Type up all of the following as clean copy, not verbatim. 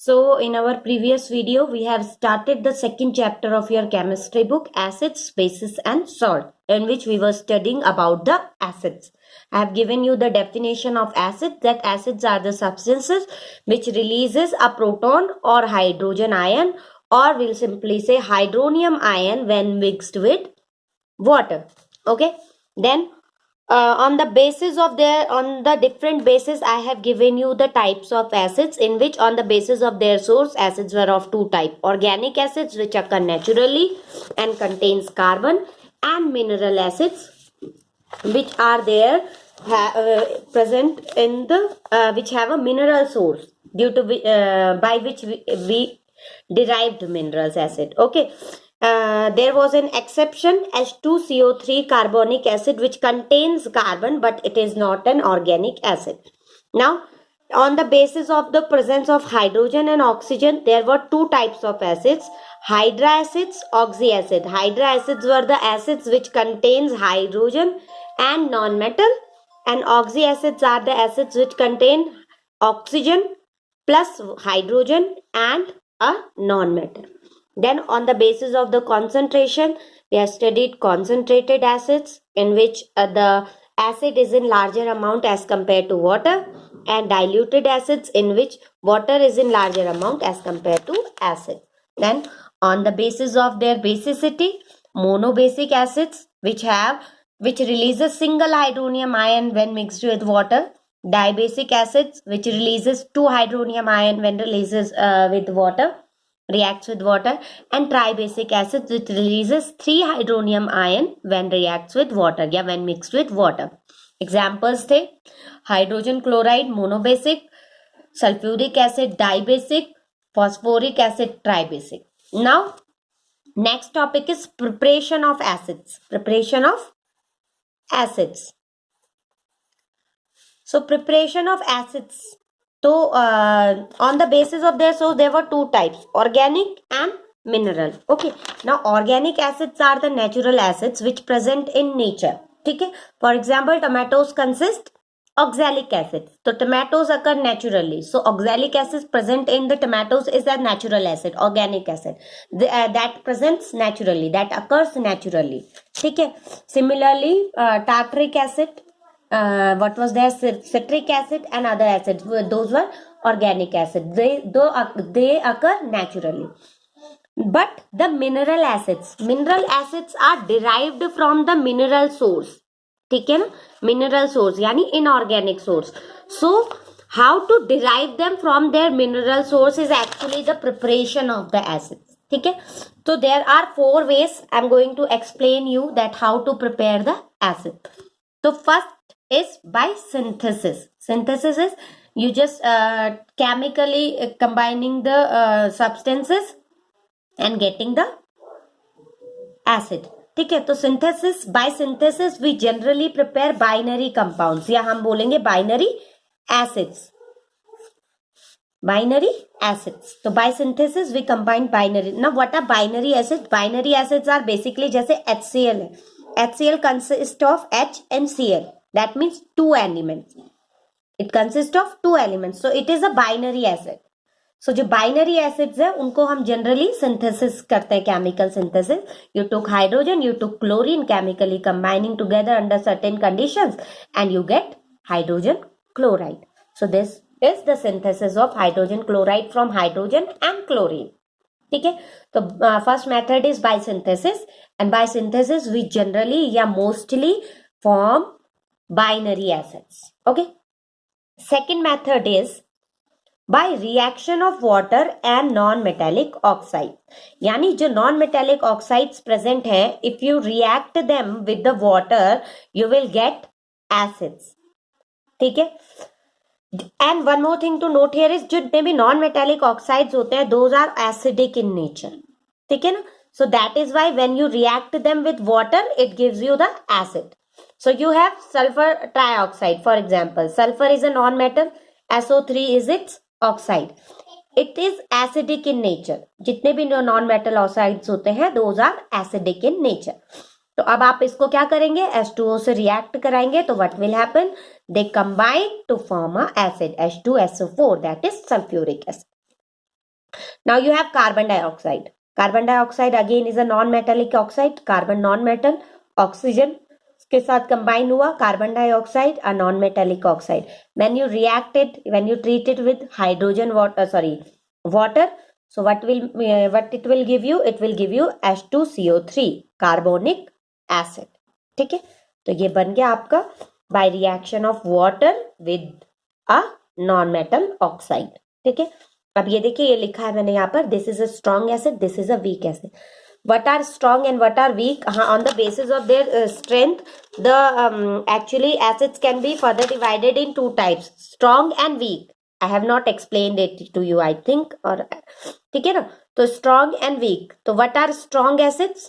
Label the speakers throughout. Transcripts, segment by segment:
Speaker 1: So in our previous video, we have started the second chapter of your chemistry book, Acids, Bases and Salt, in which we were studying about the acids. I have given you the definition of acids, that acids are the substances which releases a proton or hydrogen ion, or we'll simply say hydronium ion when mixed with water. Okay, then on the basis of on the different bases, I have given you the types of acids, in which on the basis of their source, acids were of two types: organic acids which occur naturally and contains carbon, and mineral acids which are there present in the which have a mineral source, due to by which we derived minerals acid. Okay, there was an exception, H2CO3 carbonic acid, which contains carbon but it is not an organic acid. Now, on the basis of the presence of hydrogen and oxygen, there were two types of acids: hydra acids, oxy acid. Hydra acids were the acids which contains hydrogen and non-metal, and oxy acids are the acids which contain oxygen plus hydrogen and a non-metal. Then on the basis of the concentration, we have studied concentrated acids, in which the acid is in larger amount as compared to water, and diluted acids, in which water is in larger amount as compared to acid. Then on the basis of their basicity, monobasic acids which releases single hydronium ion when mixed with water, dibasic acids which releases two hydronium ion when reacts with water, and tribasic acids which releases three hydronium ion when reacts with water, या when mixed with water. Examples थे hydrogen chloride monobasic, sulfuric acid dibasic, phosphoric acid tribasic. Now next topic is preparation of acids. Preparation of acids. So preparation of acids. So on the basis of their source, there were two types: organic and mineral. Okay, now organic acids are the natural acids which present in nature. Okay, for example, tomatoes consist oxalic acid. So tomatoes occur naturally. So oxalic acid present in the tomatoes is a natural acid, organic acid that presents naturally, that occurs naturally. Okay. Similarly, tartaric acid, what was there, citric acid and other acids, those were organic acids. They occur naturally. But the mineral acids are derived from the mineral source. ठीक है ना, mineral source यानी inorganic source. So how to derive them from their mineral source is actually the preparation of the acids. ठीक है, तो there are 4 ways. I am going to explain you that how to prepare the acid. तो first is by synthesis. Synthesis is you just chemically combining the substances and getting the acid. ठीक है, तो synthesis, by synthesis we generally prepare binary compounds, या हम बोलेंगे binary acids. Binary acids, तो by synthesis we combine binary. Now what are binary acids? Binary acids are basically जैसे HCl है. HCl consists of H and Cl. That means two elements. It consists of two elements. So it is a binary acid. So जो binary acids है उनको हम generally synthesis करते हैं, chemical synthesis. You took hydrogen, you took chlorine, chemically combining together under certain conditions, and you get hydrogen chloride. So this is the synthesis of hydrogen chloride from hydrogen and chlorine. ठीक है, तो first method is by synthesis, and by synthesis we generally या mostly form binary acids. Okay, second method is by reaction of water and non-metallic oxide. यानी जो non-metallic oxides present है, if you react them with the water you will get acids. ठीक है, and one more thing to note here is जितने भी non-metallic oxides होते हैं those are acidic in nature. ठीक है ना, so that is why when you react them with water it gives you the acid. So you have sulfur trioxide, for example. Sulfur is a non-metal, SO3 is its oxide. It is acidic in nature. जितने भी non-metal oxides होते हैं those are acidic in nature. तो अब आप इसको क्या करेंगे, H2O से react कराएंगे, तो what will happen? They combine to form a acid, H2SO4, that is sulfuric acid. Now you have carbon dioxide. Carbon dioxide again is a non-metallic oxide. Carbon non-metal, oxygen के साथ combine हुआ, carbon dioxide a non-metallic oxide. When you treat it with hydrogen water, so what it will give you? It will give you H2CO3, carbonic acid. ठीक है, तो ये बन गया आपका by reaction of water with a non-metal oxide. ठीक है, अब ये देखिए, ये लिखा है मैंने यहाँ पर, this is a strong acid, this is a weak acid. What are strong and what are weak? On the basis of their strength, the actually acids can be further divided in two types, strong and weak. I have not explained it to you, I think. और ठीक है ना, तो strong and weak. तो what are strong acids?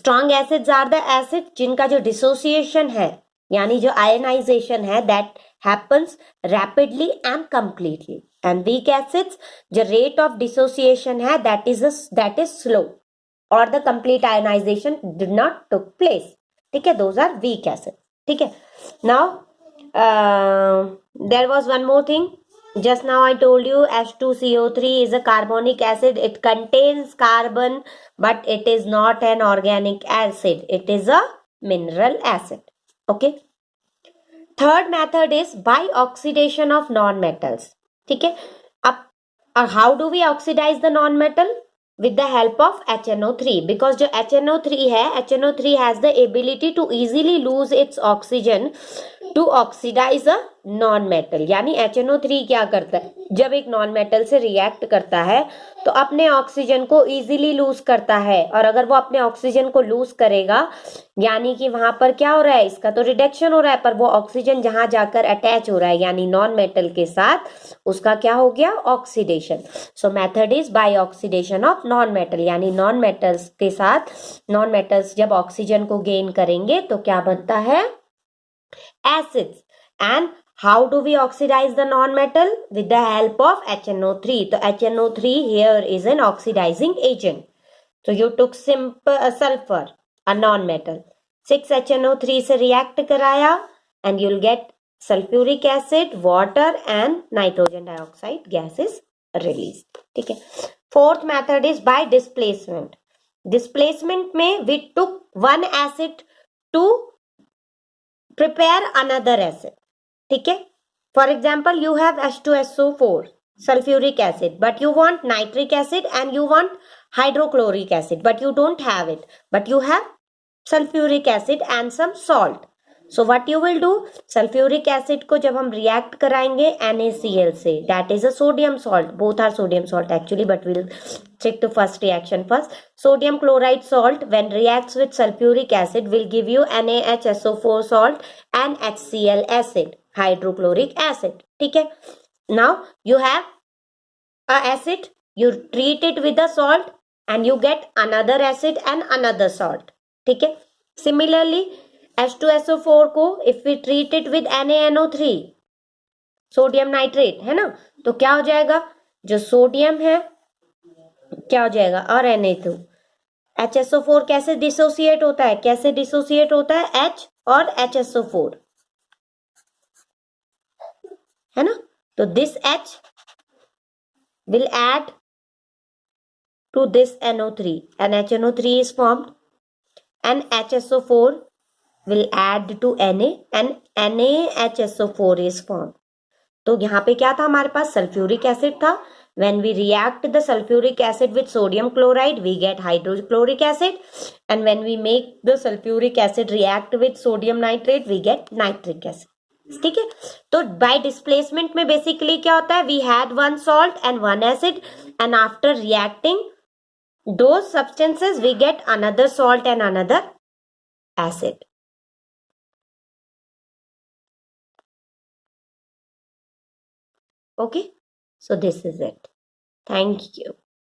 Speaker 1: Strong acids are the acids जिनका जो dissociation है, यानी जो ionization है, that happens rapidly and completely. And weak acids, the rate of dissociation है, that is slow, or the complete ionization did not took place. ठीक है, those are weak acids. ठीक है, now there was one more thing. Just now I told you H2CO3 is a carbonic acid. It contains carbon, but it is not an organic acid. It is a mineral acid. Okay. Third method is by oxidation of non-metals. ठीक है, अब how do we oxidize the non-metal? With the help of HNO3, because जो HNO3 है, HNO3 has the ability to easily lose its oxygen to oxidize a non-metal. यानी HNO3 क्या करता है, जब एक non-metal से react करता है तो अपने ऑक्सीजन को easily lose करता है, और अगर वो अपने ऑक्सीजन को lose करेगा यानी कि वहां पर क्या हो रहा है, इसका तो रिडक्शन हो रहा है, पर वो ऑक्सीजन जहां जाकर अटैच हो रहा है यानी नॉन मेटल के साथ, उसका क्या हो गया, oxidation. So method is by oxidation of non metal, यानी नॉन मेटल्स के साथ नॉन मेटल्स जब ऑक्सीजन को गेन करेंगे तो क्या बनता है, acids. And how do we oxidize the non-metal? With the help of HNO3. तो HNO3 here is an oxidizing agent. So you took sulfur, a non-metal, 6HNO3 से react कराया and you'll get sulfuric acid, water and nitrogen dioxide gas is released. ठीक है. Fourth method is by displacement. Displacement में we took one acid to prepare another acid. ठीक है, for example you have H2SO4 sulfuric acid, but you want nitric acid and you want hydrochloric acid, but you don't have it, but you have sulfuric acid and some salt. So what you will do, sulfuric acid को जब हम react कराएंगे NaCl से, that is a sodium salt, both are sodium salt actually, but we'll check the first reaction first. Sodium chloride salt when reacts with sulfuric acid will give you NaHSO4 salt and HCl acid, hydrochloric acid. ठीक है, now you have a acid, you treat it with a salt and you get another acid and another salt. ठीक है, similarly H2SO4 को if we treat it with NaNO3, sodium nitrate है ना, तो क्या हो जाएगा, जो सोडियम है क्या हो जाएगा, और Na2. HSO4 कैसे डिसोसिएट होता है, कैसे डिसोसिएट होता है, H और HSO4 है ना, तो this H will add to this NO3 and HNO3 is formed and HSO4 will add to Na and NaHSO4 is formed. तो यहाँ पे क्या था, हमारे पास सल्फ्यूरिक एसिड था. When we react the sulfuric acid with sodium chloride, we get hydrochloric acid, and when we make the sulfuric acid react with sodium nitrate, we get nitric acid. ठीक है, तो by displacement में basically क्या होता है, we had one salt and one acid, and after reacting those substances, we get another salt and another acid. Okay, so this is it. Thank you.